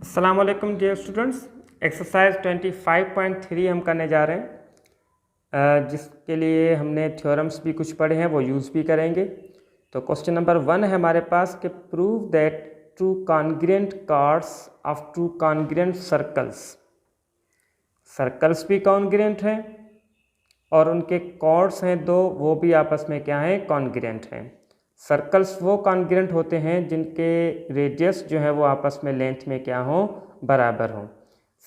अस्सलाम वालेकुम dear students. Exercise 25.3 हम करने जा रहे हैं, जिसके लिए हमने थ्योरम्स भी कुछ पढ़े हैं, वो यूज़ भी करेंगे। तो क्वेश्चन नंबर 1 है हमारे पास कि prove that two congruent cards of two congruent circles. Circles भी कॉन्ग्रुएंट हैं और उनके कॉर्ड्स हैं दो, वो भी आपस में क्या हैं, कॉन्ग्रुएंट हैं। सर्कल्स वो कॉन्ग्रुएंट होते हैं जिनके रेडियस जो है वो आपस में लेंथ में क्या हो, बराबर हो।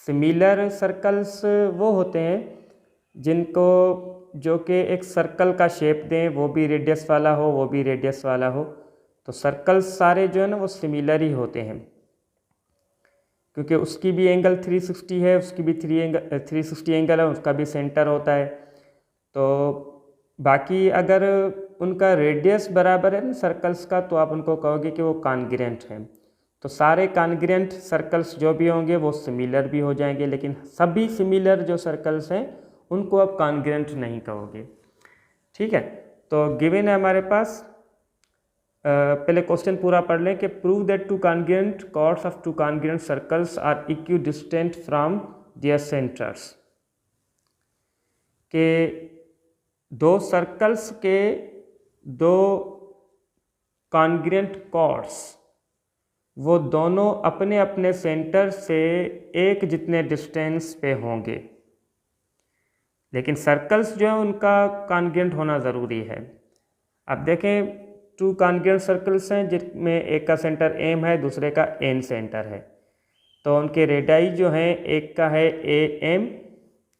सिमिलर सर्कल्स वो होते हैं जिनको जो कि एक सर्कल का शेप दें, वो भी रेडियस वाला हो, वो भी रेडियस वाला हो। तो सर्कल्स सारे जो है ना वो सिमिलर ही होते हैं, क्योंकि उसकी भी एंगल 360 है, उसकी भी 360 एंगल है, उसका भी सेंटर होता है। तो बाकी अगर उनका रेडियस बराबर है ना सर्कल्स का, तो आप उनको कहोगे कि वो कॉन्ग्रुएंट हैं। तो सारे कॉन्ग्रुएंट सर्कल्स जो भी होंगे वो सिमिलर भी हो जाएंगे, लेकिन सभी सिमिलर जो सर्कल्स हैं उनको आप कॉन्ग्रुएंट नहीं कहोगे। ठीक है, तो गिवन है हमारे पास। पहले क्वेश्चन पूरा पढ़ लें कि prove that two congruent chords of two congruent circles are equidistant from their centres. के दो सर्कल्स के दो कॉन्ग्रुएंट कॉर्ड्स वो दोनों अपने अपने सेंटर से एक जितने डिस्टेंस पे होंगे, लेकिन सर्कल्स जो है उनका कॉन्ग्रुएंट होना ज़रूरी है। अब देखें, टू कॉन्ग्रुएंट सर्कल्स हैं जिनमें एक का सेंटर एम है, दूसरे का एन सेंटर है। तो उनके रेडियाई जो हैं, एक का है ए एम,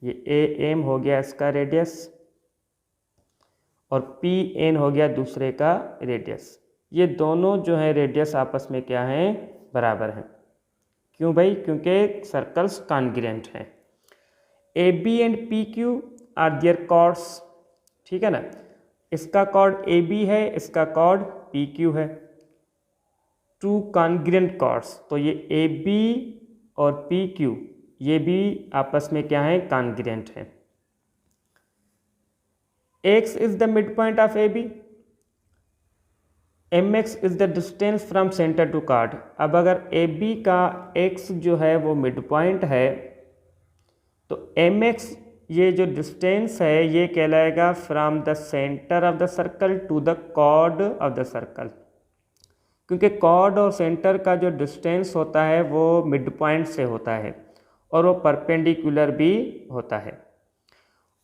ये ए एम हो गया इसका रेडियस, और पी एन हो गया दूसरे का रेडियस। ये दोनों जो है रेडियस आपस में क्या हैं, बराबर हैं। क्यों भाई? क्योंकि सर्कल्स कॉन्ग्रुएंट हैं। A B and P Q are their chords. ठीक है ना, इसका कॉर्ड ए बी है, इसका कॉर्ड पी क्यू है। टू कॉन्ग्रुएंट कॉर्ड्स, तो ये ए बी और पी क्यू ये भी आपस में क्या है, कॉन्ग्रुएंट है। X is the midpoint of AB, MX is the distance from center to chord। अब अगर AB का X जो है वो मिडपॉइंट है, तो MX ये जो डिस्टेंस है ये कहलाएगा from the centre of the circle to the chord of the circle. क्योंकि कॉर्ड और सेंटर का जो डिस्टेंस होता है वो मिडपॉइंट से होता है और वो परपेंडिकुलर भी होता है।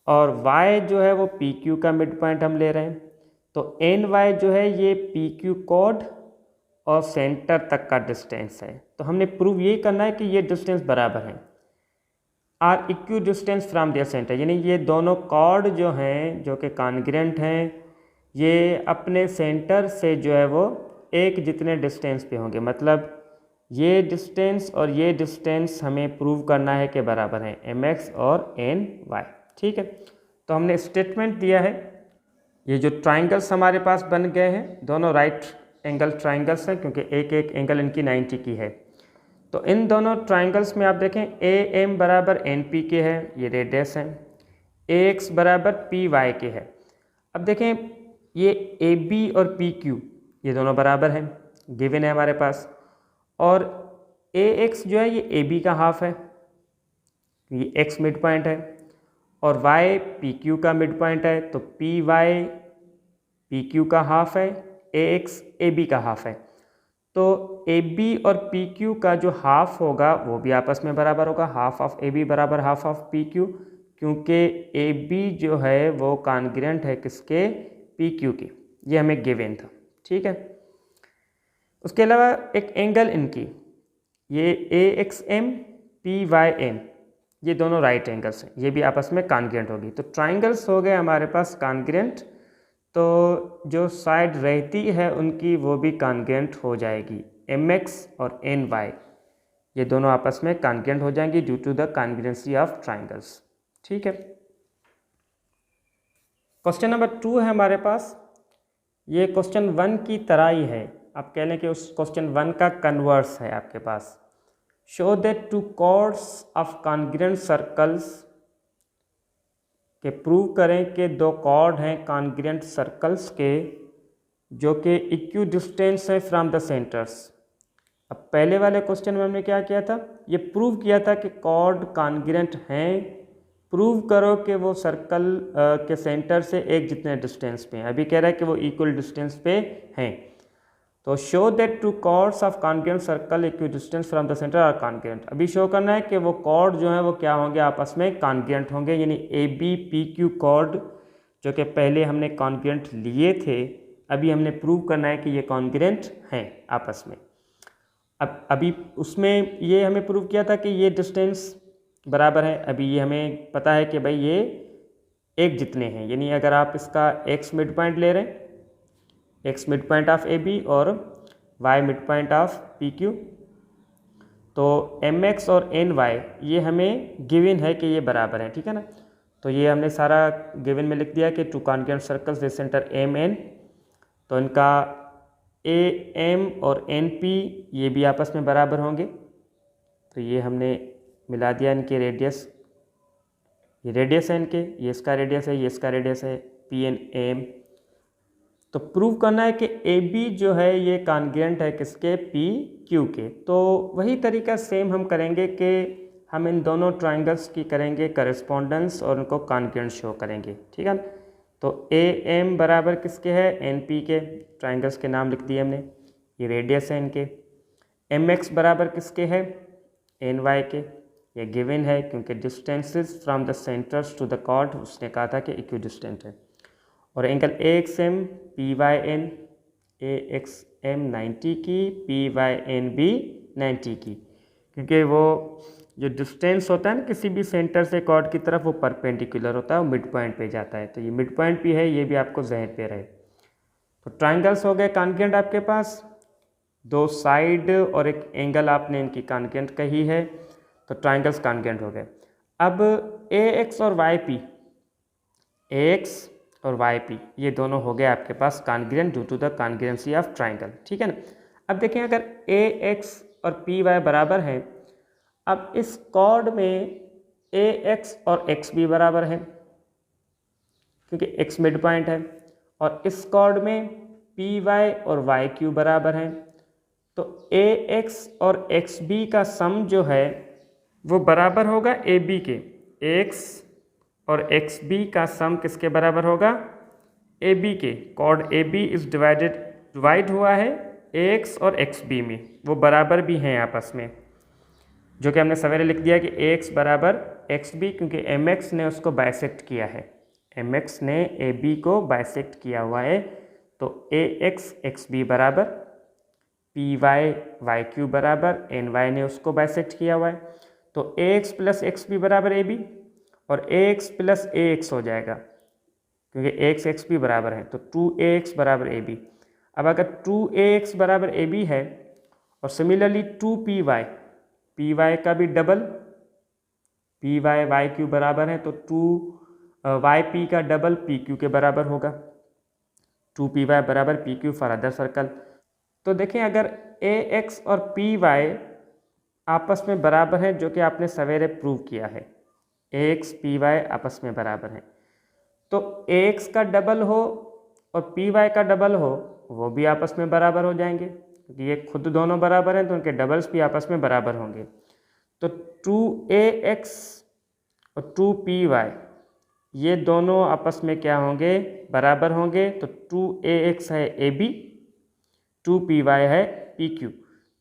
और y जो है वो पी क्यू का मिड पॉइंट हम ले रहे हैं, तो एन वाई जो है ये पी क्यू कॉर्ड और सेंटर तक का डिस्टेंस है। तो हमने प्रूव ये करना है कि ये डिस्टेंस बराबर हैं, are equidistance from their centre, यानी ये दोनों कॉर्ड जो हैं जो कि कॉन्ग्रुएंट हैं, ये अपने सेंटर से जो है वो एक जितने डिस्टेंस पे होंगे। मतलब ये डिस्टेंस और ये डिस्टेंस हमें प्रूव करना है कि बराबर हैं, एम एक्स और एन वाई। ठीक है, तो हमने स्टेटमेंट दिया है। ये जो ट्राइंगल्स हमारे पास बन गए हैं, दोनों राइट एंगल ट्राइंगल्स हैं, क्योंकि एक एक एंगल इनकी 90 की है। तो इन दोनों ट्राइंगल्स में आप देखें, ए एम बराबर एन पी के है, ये रेडियस है, ए एक्स बराबर पी वाई के है। अब देखें, ये ए बी और पी क्यू ये दोनों बराबर हैं, गिवन है हमारे पास। और ए एक्स जो है ये ए बी का हाफ है, ये एक्स मिड पॉइंट है, और y पी क्यू का मिड पॉइंट है, तो पी वाई पी क्यू का हाफ है, ए एक्स ए बी का हाफ है। तो ए बी और पी क्यू का जो हाफ होगा वो भी आपस में बराबर होगा, हाफ ऑफ ए बी बराबर हाफ ऑफ पी क्यू, क्योंकि ए बी जो है वो कॉन्ग्रुएंट है किसके, पी क्यू की। ये हमें गिवन था। ठीक है, उसके अलावा एक एंगल इनकी, ये A X M P Y M, ये दोनों राइट एंगल्स हैं, ये भी आपस में कॉन्ग्रुएंट होगी। तो ट्राइंगल्स हो गए हमारे पास कॉन्ग्रुएंट, तो जो साइड रहती है उनकी वो भी कॉन्ग्रुएंट हो जाएगी, एम एक्स और एन वाई ये दोनों आपस में कॉन्ग्रुएंट हो जाएंगी due to the congruency of triangles. ठीक है, क्वेश्चन नंबर 2 है हमारे पास। ये क्वेश्चन 1 की तरह ही है, आप कह लें कि उस क्वेश्चन 1 का कन्वर्स है आपके पास। Show that two chords of congruent circles, के प्रूव करें कि दो कॉर्ड हैं कॉन्ग्रुएंट सर्कल्स के जो कि इक्वी डिस्टेंस है फ्रॉम द सेंटर्स। अब पहले वाले क्वेश्चन में हमने क्या किया था, ये प्रूव किया था कि कॉर्ड कॉन्ग्रुएंट हैं, प्रूव करो कि वो सर्कल के सेंटर से एक जितने डिस्टेंस पे हैं। अभी कह रहा है कि वो इक्वल डिस्टेंस पे हैं, तो show that two chords of congruent circle equal distance from the centre are congruent. अभी शो करना है कि वो कॉर्ड जो है वो क्या होंगे, आपस में कॉन्ग्रुएंट होंगे, यानी A B P Q chord जो कि पहले हमने कॉन्ग्रुएंट लिए थे, अभी हमने प्रूव करना है कि ये कॉन्ग्रुएंट हैं आपस में। अब अभी उसमें ये हमें प्रूव किया था कि ये डिस्टेंस बराबर है, अभी ये हमें पता है कि भाई ये एक जितने हैं, यानी अगर आप इसका x मिड पॉइंट ले रहे हैं, x mid point of A B और y mid point of P Q, तो mx और ny ये हमें गिवन है कि ये बराबर है, ठीक है ना। तो ये हमने सारा गिवन में लिख दिया कि two congruent circles with centre M N, तो इनका ए एम और एन पी ये भी आपस में बराबर होंगे, तो ये हमने मिला दिया इनके रेडियस, ये रेडियस है इनके, ये इसका रेडियस है, ये इसका रेडियस है, पी एन एम। तो प्रूव करना है कि ए बी जो है ये कॉन्ग्रुएंट है किसके, पी क्यू के। तो वही तरीका सेम हम करेंगे कि हम इन दोनों ट्राइंगल्स की करेंगे करस्पॉन्डेंस और उनको कॉन्ग्रुएंट शो करेंगे, ठीक है ना। तो ए एम बराबर किसके है, एन पी के, ट्राइंगल्स के नाम लिख दिए हमने, ये रेडियस है इनके। एम एक्स बराबर किसके है, एन वाई के, ये गिवन है क्योंकि distances from the centres to the chord उसने कहा था कि इक्वी डिस्टेंट है। और angle A X M P Y N, A X M 90 की, पी वाई एन भी 90 की, क्योंकि वो जो डिस्टेंस होता है ना किसी भी सेंटर से कॉर्ड की तरफ, वो परपेंडिकुलर होता है, वो मिड पॉइंट पे जाता है, तो ये मिड पॉइंट भी है, ये भी आपको जहन पे रहे। तो ट्राइंगल्स हो गए कॉन्ग्रुएंट आपके पास, दो साइड और एक एंगल आपने इनकी कॉन्ग्रुएंट कही है, तो ट्राइंगल्स कॉन्ग्रुएंट हो गए। अब ए एक्स और वाई पी, ए एक्स और वाई पी ये दोनों हो गए आपके पास congruent due to the congruency of triangle, ठीक है ना। अब देखें अगर ए एक्स और पी वाई बराबर हैं, अब इस कॉर्ड में ए एक्स और एक्स भी बराबर है क्योंकि एक्स मिड पॉइंट है, और इस कॉर्ड में पी वाई और वाई क्यू बराबर हैं, तो ए एक्स और एक्स बी का सम जो है वो बराबर होगा ए बी के, एक्स और एक्स बी का सम किसके बराबर होगा, ए बी के। Chord A B is divide हुआ है ए एक्स और एक्स बी में, वो बराबर भी हैं आपस में, जो कि हमने सवेरे लिख दिया कि ए एक्स बराबर एक्स बी, क्योंकि एम एक्स ने उसको बाइसेक्ट किया है, एम एक्स ने ए बी को बाइसेक्ट किया हुआ है, तो ए एक्स एक्स बी बराबर पी वाई वाई क्यू बराबर एन वाई ने उसको बाइसेक्ट किया हुआ है, तो A x plus x B बराबर ए बी, और ए एक्स प्लस ए एक्स हो जाएगा क्योंकि ए एक्स एक्स बी बराबर है, तो 2ax बराबर ए बी। अब अगर 2ax बराबर ए बी है और सिमिलरली 2py का भी double P Y Y Q बराबर है, तो 2yp का डबल पी क्यू के बराबर होगा, 2py बराबर P Q for other circle. तो देखें अगर ax और py आपस में बराबर हैं, जो कि आपने सवेरे प्रूव किया है, ax py आपस में बराबर हैं, तो ax का डबल हो और py का डबल हो वो भी आपस में बराबर हो जाएंगे, क्योंकि ये खुद दोनों बराबर हैं तो उनके डबल्स भी आपस में बराबर होंगे। तो 2ax और 2py ये दोनों आपस में क्या होंगे, बराबर होंगे, तो 2ax है ab, 2py है pq,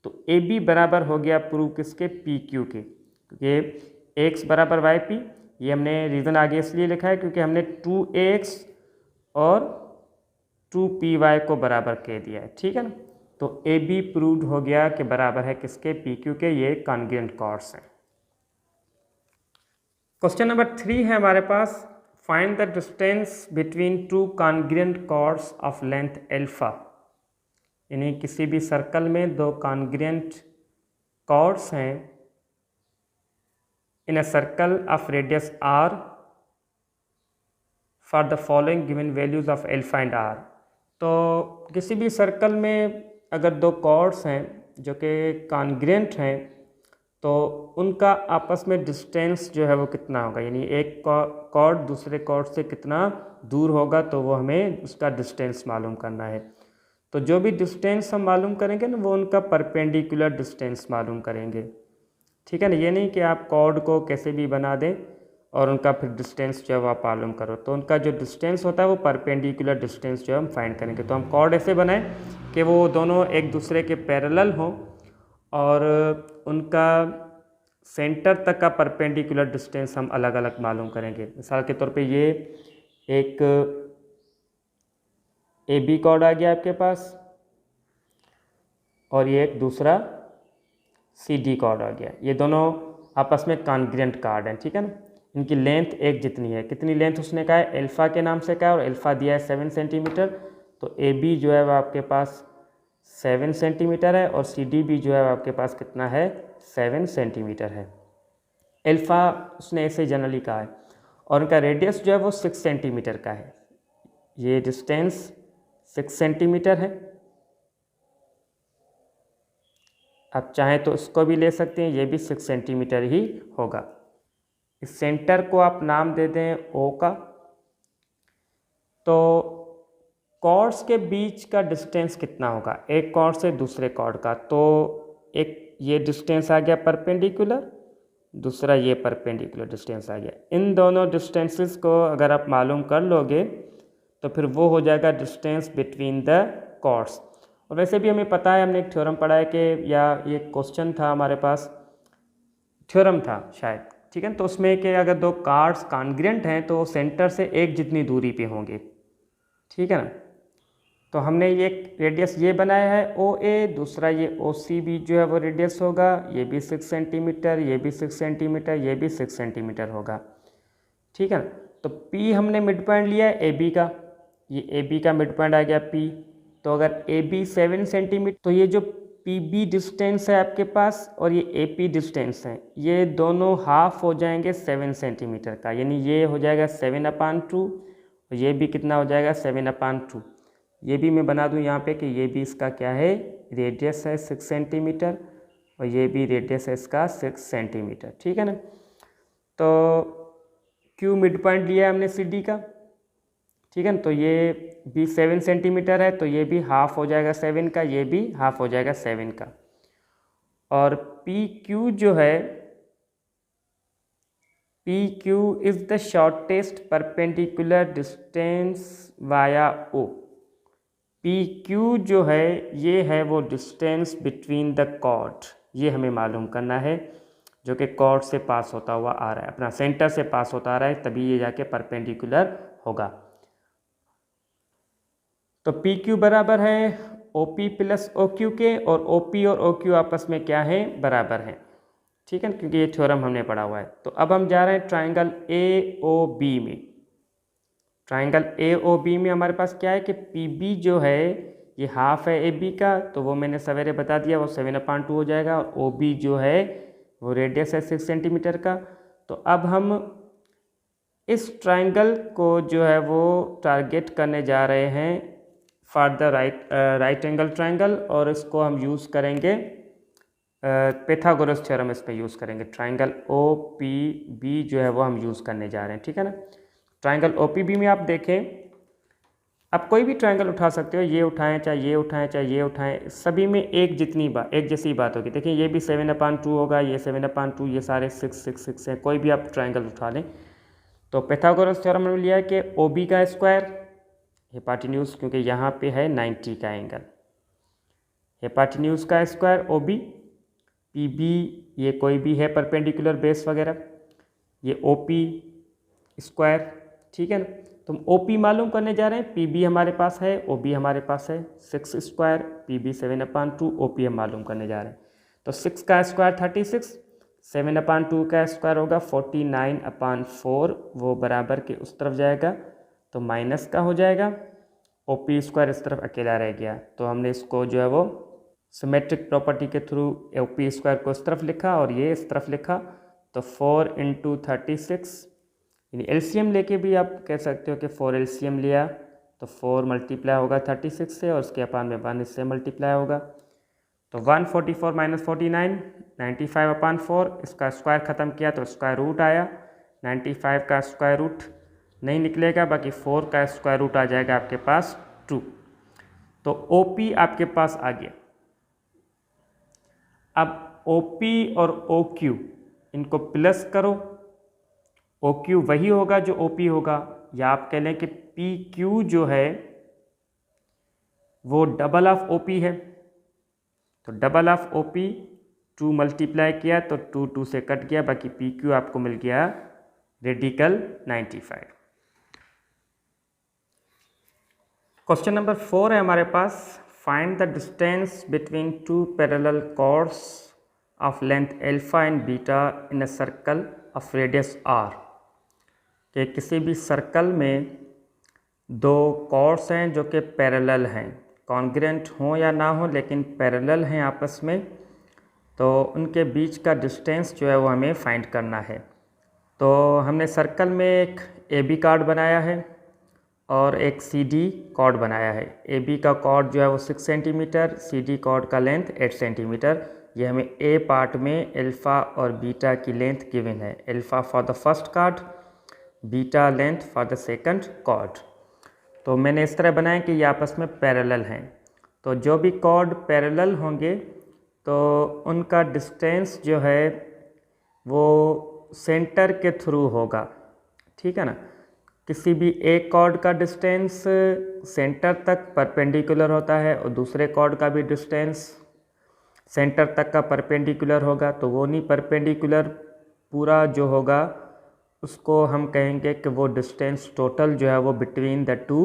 तो ab बराबर हो गया प्रूव किसके, pq के, क्योंकि x बराबर yp, ये हमने रीज़न आगे इसलिए लिखा है क्योंकि हमने 2ax और 2py को बराबर कह दिया है, ठीक है ना। तो ab प्रूव्ड हो गया कि बराबर है किसके, pq के, ये कॉन्ग्रुएंट कॉर्ड्स हैं। क्वेश्चन नंबर 3 है हमारे पास, find the distance between two congruent chords of length alpha, यानी किसी भी सर्कल में दो कॉन्ग्रुएंट कॉर्ड्स हैं in a circle of radius r for the following given values of alpha and r। तो किसी भी सर्कल में अगर दो कॉर्ड्स हैं जो कि कॉन्ग्रुएंट हैं, तो उनका आपस में डिस्टेंस जो है वो कितना होगा, यानी एक कॉर्ड दूसरे कॉर्ड से कितना दूर होगा, तो वो हमें उसका डिस्टेंस मालूम करना है। तो जो भी डिस्टेंस हम मालूम करेंगे ना वो उनका परपेंडिकुलर डिस्टेंस मालूम करेंगे, ठीक है ना। ये नहीं कि आप कॉर्ड को कैसे भी बना दें और उनका फिर डिस्टेंस जो है वो आप मालूम करो, तो उनका जो डिस्टेंस होता है वो परपेंडिकुलर डिस्टेंस जो है हम फाइंड करेंगे। तो हम कॉर्ड ऐसे बनाएं कि वो दोनों एक दूसरे के पैरेलल हों और उनका सेंटर तक का परपेंडिकुलर डिस्टेंस हम अलग अलग मालूम करेंगे। मिसाल के तौर पे ये एक ए बी कॉर्ड आ गया आपके पास और ये एक दूसरा सी डी कॉर्ड आ गया। ये दोनों आपस में कॉन्ग्रुएंट कार्ड हैं, ठीक है ना। इनकी लेंथ एक जितनी है, कितनी लेंथ उसने कहा है, अल्फ़ा के नाम से कहा है और अल्फ़ा दिया है 7 सेंटीमीटर। तो ए बी जो है वो आपके पास 7 सेंटीमीटर है और सी डी भी जो है आपके पास कितना है, 7 सेंटीमीटर है। अल्फ़ा उसने ऐसे जनरली कहा है और उनका रेडियस जो है वो 6 सेंटीमीटर का है। ये डिस्टेंस 6 सेंटीमीटर है। आप चाहें तो इसको भी ले सकते हैं, ये भी 6 सेंटीमीटर ही होगा। इस सेंटर को आप नाम दे दें ओ का। तो कॉर्ड्स के बीच का डिस्टेंस कितना होगा, एक कॉर्ड से दूसरे कॉर्ड का, तो एक ये डिस्टेंस आ गया परपेंडिकुलर, दूसरा ये परपेंडिकुलर डिस्टेंस आ गया। इन दोनों डिस्टेंसेस को अगर आप मालूम कर लोगे तो फिर वो हो जाएगा डिस्टेंस बिटवीन द कॉर्ड्स। और वैसे भी हमें पता है, हमने एक थ्योरम पढ़ा है कि, या ये क्वेश्चन था हमारे पास, थ्योरम था शायद, ठीक है। तो उसमें कि अगर दो कार्ड्स कॉन्ग्रुएंट हैं तो सेंटर से एक जितनी दूरी पे होंगे, ठीक है ना। तो हमने ये रेडियस ये बनाया है ओ ए, दूसरा ये ओ सी भी जो है वो रेडियस होगा, ये भी 6 सेंटीमीटर, ये भी 6 सेंटीमीटर, ये भी 6 सेंटीमीटर होगा, ठीक है ना। तो पी हमने मिड पॉइंट लिया है ए बी का, ये ए बी का मिड पॉइंट आ गया पी। तो अगर ए बी 7 सेंटीमीटर, तो ये जो पी बी डिस्टेंस है आपके पास और ये ए पी डिस्टेंस है, ये दोनों हाफ हो जाएंगे 7 सेंटीमीटर का, यानी ये हो जाएगा 7/2 और ये भी कितना हो जाएगा 7/2। ये भी मैं बना दूं यहाँ पे कि ये भी इसका क्या है, रेडियस है 6 सेंटीमीटर और ये भी रेडियस है इसका 6 सेंटीमीटर, ठीक है ना। तो क्यू मिड पॉइंट लिया है हमने सी डी का, ठीक है ना। तो ये भी 7 सेंटीमीटर है, तो ये भी हाफ हो जाएगा 7 का, ये भी हाफ हो जाएगा 7 का। और पी क्यू जो है, P Q is the shortest perpendicular distance via O. P Q जो है ये है वो डिस्टेंस बिटवीन द कॉर्ड, ये हमें मालूम करना है, जो कि कॉर्ड से पास होता हुआ आ रहा है, अपना सेंटर से पास होता आ रहा है, तभी ये जाके परपेंडिकुलर होगा। तो पी क्यू बराबर है O P plus O Q के, और ओ पी और ओ क्यू आपस में क्या है, बराबर हैं, ठीक है, क्योंकि ये थ्योरम हमने पढ़ा हुआ है। तो अब हम जा रहे हैं ट्राइंगल ए ओ बी में। ट्राइंगल ए ओ बी में हमारे पास क्या है कि पी बी जो है ये हाफ है ए बी का, तो वो मैंने सवेरे बता दिया, वो 7/2 हो जाएगा। और ओ बी जो है वो रेडियस है 6 सेंटीमीटर का। तो अब हम इस ट्राइंगल को जो है वो टारगेट करने जा रहे हैं for the right angle triangle, और इसको हम यूज़ करेंगे पाइथागोरस थ्योरम, इस पर यूज़ करेंगे। ट्राइंगल ओ पी बी जो है वो हम यूज़ करने जा रहे हैं, ठीक है ना। ट्राइंगल ओ पी बी में आप देखें, आप कोई भी ट्राइंगल उठा सकते हो, ये उठाएं चाहे ये उठाएं चाहे ये उठाएं, सभी में एक जैसी बात होगी। देखिए ये भी 7/2 होगा, ये 7/2, ये सारे 6 हैं, कोई भी आप ट्राइंगल उठा लें। तो पाइथागोरस थ्योरम में लिया है कि ओ बी का स्क्वायर हिपाटिन्यूज, क्योंकि यहाँ पे है 90 का एंगल, हिपाटिन्यूज का square O B, P B ये कोई भी है परपेंडिकुलर बेस वगैरह, ये ओ पी स्क्वायर, ठीक है ना। तो हम ओ पी मालूम करने जा रहे हैं, पी बी हमारे पास है, ओ बी हमारे पास है 6 square, P B 7/2, O P हम मालूम करने जा रहे हैं। तो 6 का स्क्वायर 36, 7/2 का स्क्वायर होगा 49/4, वो बराबर के उस तरफ जाएगा तो माइनस का हो जाएगा, ओ पी स्क्वायर इस तरफ अकेला रह गया। तो हमने इसको जो है वो सिमेट्रिक प्रॉपर्टी के थ्रू ओ पी स्क्वायर को इस तरफ लिखा और ये इस तरफ लिखा। तो 4 × 36, यानी एलसीएम लेके भी आप कह सकते हो कि 4 एलसीएम लिया तो 4 मल्टीप्लाई होगा 36 से, और उसके अपान में 1 इससे मल्टीप्लाई होगा। तो 144 - 49, 95/4, इसका स्क्वायर ख़त्म किया तो स्क्वायर रूट आया, 95 का स्क्वायर रूट नहीं निकलेगा, बाकी 4 का स्क्वायर रूट आ जाएगा आपके पास 2। तो OP आपके पास आ गया। अब OP और OQ इनको प्लस करो, OQ वही होगा जो OP होगा, या आप कह लें कि PQ जो है वो डबल ऑफ OP है। तो डबल ऑफ OP 2 मल्टीप्लाई किया तो 2 2 से कट गया, बाकी PQ आपको मिल गया रेडिकल 95। क्वेश्चन नंबर 4 है हमारे पास, find the distance between two parallel chords of length alpha and beta in a circle of radius r। कि किसी भी सर्कल में दो कॉर्ड्स हैं जो कि पैरेलल हैं, कॉन्ग्रुएंट हों या ना हो लेकिन पैरेलल हैं आपस में, तो उनके बीच का डिस्टेंस जो है वो हमें फाइंड करना है। तो हमने सर्कल में एक AB कॉर्ड बनाया है और एक CD कॉर्ड बनाया है। AB का कॉर्ड जो है वो 6 सेंटीमीटर, CD कॉर्ड का लेंथ 8 सेंटीमीटर। ये हमें A पार्ट में अल्फ़ा और बीटा की लेंथ गिवन है, alpha for the first chord, beta length for the second chord. तो मैंने इस तरह बनाया कि ये आपस में पैरेलल हैं। तो जो भी कॉर्ड पैरेलल होंगे तो उनका डिस्टेंस जो है वो सेंटर के थ्रू होगा, ठीक है ना। किसी भी एक कॉर्ड का डिस्टेंस सेंटर तक परपेंडिकुलर होता है और दूसरे कॉर्ड का भी डिस्टेंस सेंटर तक का परपेंडिकुलर होगा। तो वो नहीं परपेंडिकुलर पूरा जो होगा उसको हम कहेंगे कि वो डिस्टेंस टोटल जो है वो बिटवीन द टू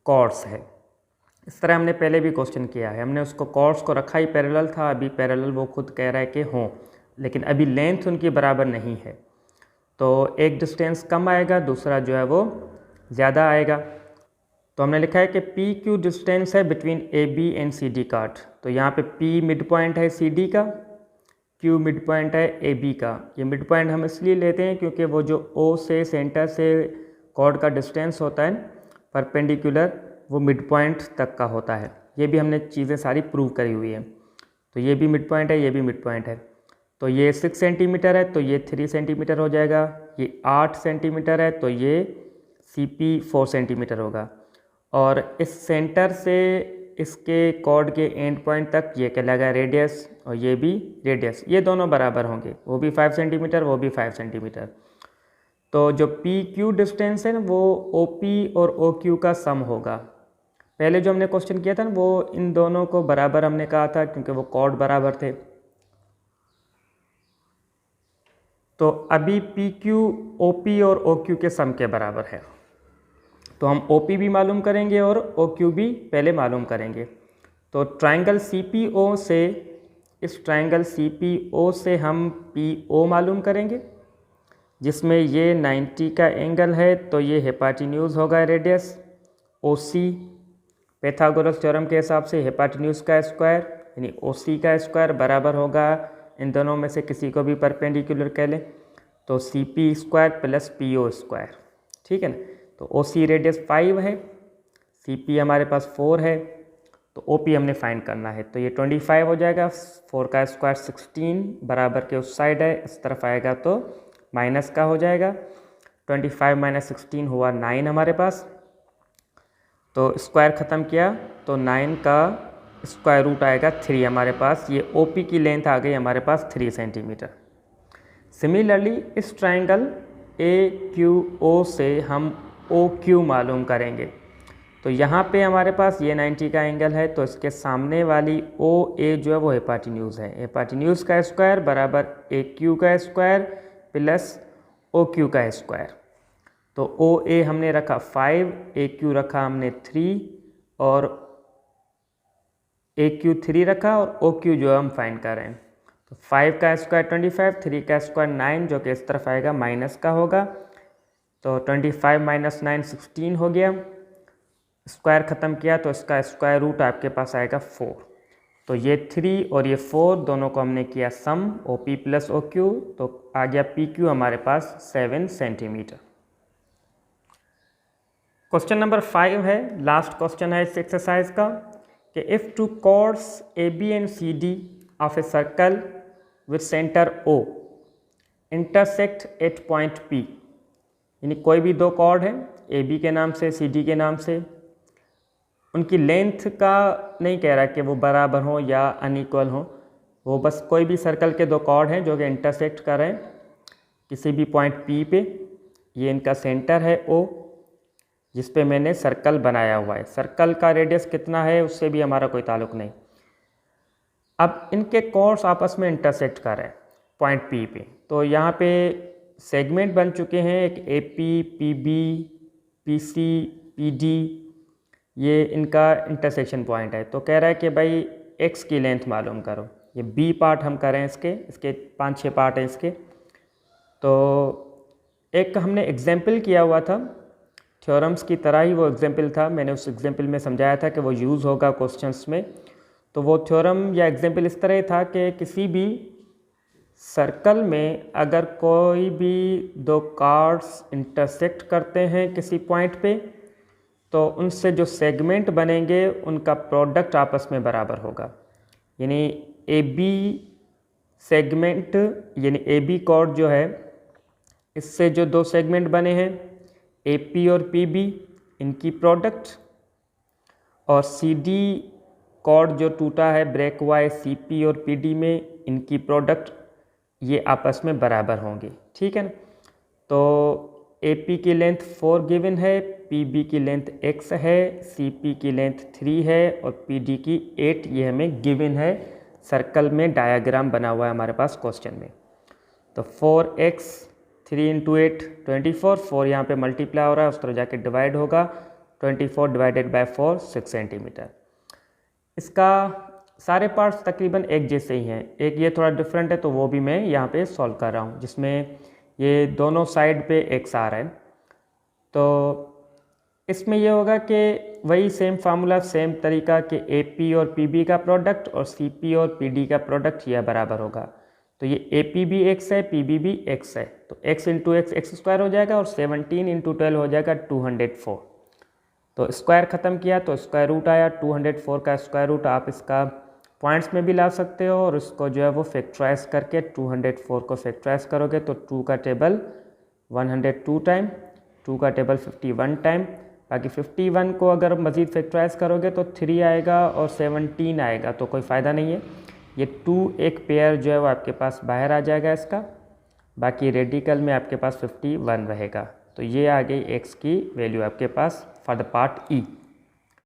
कॉर्ड्स है। इस तरह हमने पहले भी क्वेश्चन किया है, हमने उसको कॉर्ड्स को रखा ही पैरेलल था, अभी पैरेलल वो खुद कह रहा है कि हों, लेकिन अभी लेंथ उनकी बराबर नहीं है। तो एक डिस्टेंस कम आएगा, दूसरा जो है वो ज़्यादा आएगा। तो हमने लिखा है कि PQ डिस्टेंस है between AB and CD chord. तो यहाँ पे P मिड पॉइंट है CD का, Q मिड पॉइंट है AB का। ये मिड पॉइंट हम इसलिए लेते हैं क्योंकि वो जो O से सेंटर से कॉर्ड का डिस्टेंस होता है परपेंडिकुलर, वो मिड पॉइंट तक का होता है। ये भी हमने चीज़ें सारी प्रूव करी हुई है। तो ये भी मिड पॉइंट है, ये भी मिड पॉइंट है। तो ये 6 सेंटीमीटर है तो ये 3 सेंटीमीटर हो जाएगा, ये 8 सेंटीमीटर है तो ये CP 4 सेंटीमीटर होगा। और इस सेंटर से इसके कॉर्ड के एंड पॉइंट तक ये कहलाएगा रेडियस, और ये भी रेडियस, ये दोनों बराबर होंगे, वो भी 5 सेंटीमीटर वो भी 5 सेंटीमीटर। तो जो PQ डिस्टेंस है ना वो OP और OQ का सम होगा। पहले जो हमने क्वेश्चन किया था ना वो इन दोनों को बराबर हमने कहा था क्योंकि वो कॉर्ड बराबर थे। तो अभी PQ OP और OQ के सम के बराबर है, तो हम OP भी मालूम करेंगे और OQ भी पहले मालूम करेंगे। तो ट्रायंगल CPO से, इस ट्रायंगल CPO से हम PO मालूम करेंगे, जिसमें ये 90 का एंगल है तो ये हिपाटिन्यूज होगा रेडियस। OC पैथागोरस थ्योरम के हिसाब से हिपाटिन्यूज का स्क्वायर यानी OC का स्क्वायर बराबर होगा, इन दोनों में से किसी को भी परपेंडिकुलर कह लें, तो CP square plus PO square, ठीक है ना। तो OC रेडियस 5 है, CP हमारे पास 4 है, तो OP हमने फाइंड करना है। तो ये 25 हो जाएगा, 4 का स्क्वायर 16 बराबर के उस साइड है, इस तरफ आएगा तो माइनस का हो जाएगा। 25 माइनस 16 हुआ 9 हमारे पास। तो स्क्वायर ख़त्म किया तो 9 का स्क्वायर रूट आएगा 3 हमारे पास। ये OP की लेंथ आ गई हमारे पास 3 सेंटीमीटर। सिमिलरली इस ट्रायंगल AQO से हम OQ मालूम करेंगे। तो यहाँ पे हमारे पास ये 90 का एंगल है तो इसके सामने वाली OA जो है वो हिपाटिन्यूज है। हिपाटिन्यूज का स्क्वायर बराबर AQ का स्क्वायर प्लस OQ का स्क्वायर। तो OA हमने रखा 5, AQ रखा हमने 3 और AQ 3 रखा और OQ जो हम फाइंड कर रहे हैं। तो 5 का स्क्वायर 25, 3 का स्क्वायर 9 जो कि इस तरफ आएगा माइनस का होगा। तो 25 माइनस 9 16 हो गया। स्क्वायर ख़त्म किया तो इसका स्क्वायर रूट आपके पास आएगा 4। तो ये 3 और ये 4 दोनों को हमने किया सम OP प्लस OQ, तो आ गया PQ हमारे पास 7 सेंटीमीटर। क्वेश्चन नंबर 5 है, लास्ट क्वेश्चन है इस एक्सरसाइज का, कि if two chords AB and CD of a circle with centre O intersect at point P, यानी कोई भी दो कॉर्ड हैं AB के नाम से CD के नाम से, उनकी लेंथ का नहीं कह रहा कि वो बराबर हो या अनइक्वल हो, वो बस कोई भी सर्कल के दो कॉर्ड हैं जो कि इंटरसेक्ट कर रहे हैं किसी भी पॉइंट P पे। ये इनका सेंटर है O, जिस पे मैंने सर्कल बनाया हुआ है। सर्कल का रेडियस कितना है उससे भी हमारा कोई ताल्लुक नहीं। अब इनके कॉर्ड्स आपस में इंटरसेक्ट कर रहे हैं पॉइंट P पे, तो यहाँ पे सेगमेंट बन चुके हैं, एक AP, PB, PC, PD, ये इनका इंटरसेक्शन पॉइंट है। तो कह रहा है कि भाई X की लेंथ मालूम करो। ये B पार्ट हम करें, इसके 5-6 पार्ट हैं इसके। तो एक हमने एग्जाम्पल किया हुआ था, थ्योरम्स की तरह ही वो एग्जाम्पल था। मैंने उस एग्जाम्पल में समझाया था कि वो यूज़ होगा क्वेश्चंस में। तो वो थ्योरम या एग्जाम्पल इस तरह था कि किसी भी सर्कल में अगर कोई भी दो कार्ड्स इंटरसेक्ट करते हैं किसी पॉइंट पे, तो उनसे जो सेगमेंट बनेंगे उनका प्रोडक्ट आपस में बराबर होगा। यानी AB सेगमेंट, यानी AB कॉर्ड जो है, इससे जो दो सेगमेंट बने हैं AP और PB, इनकी प्रोडक्ट, और CD कॉर्ड जो टूटा है ब्रेक हुआ है CP और PD में, इनकी प्रोडक्ट, ये आपस में बराबर होंगे। ठीक है ना। तो AP की लेंथ 4 गिवन है, PB की लेंथ X है, CP की लेंथ 3 है और PD की 8, ये हमें गिवन है। सर्कल में डायग्राम बना हुआ है हमारे पास क्वेश्चन में। तो 4x 3 × 8 24, 4 यहाँ पे मल्टीप्लाई हो रहा है, उस तरह जाके डिवाइड होगा, 24 डिवाइडेड बाय 4 6 सेंटीमीटर। इसका सारे पार्ट्स तकरीबन एक जैसे ही हैं, एक ये थोड़ा डिफरेंट है तो वो भी मैं यहाँ पे सॉल्व कर रहा हूँ, जिसमें ये दोनों साइड पे x आ रहा है। तो इसमें ये होगा कि वही सेम फार्मूला, सेम तरीका कि AP और PB का प्रोडक्ट और CP और PD का प्रोडक्ट यह बराबर होगा। तो ये AP भी x है, PB भी x है, तो x × x x² हो जाएगा और 17 × 12 हो जाएगा 204। तो स्क्वायर ख़त्म किया तो स्क्वायर रूट आया, 204 का स्क्वायर रूट आप इसका पॉइंट्स में भी ला सकते हो, और इसको जो है वो फैक्टराइज करके 204 को फैक्टराइज करोगे तो 2 का टेबल 102 टाइम, 2 का टेबल 51 टाइम, बाकी 51 को अगर मज़ीद फैक्टराइज करोगे तो 3 आएगा और 17 आएगा, तो कोई फ़ायदा नहीं है। ये 2 एक पेयर जो है वो आपके पास बाहर आ जाएगा इसका, बाकी रेडिकल में आपके पास 51 रहेगा। तो ये आ गई x की वैल्यू आपके पास फॉर द पार्ट E।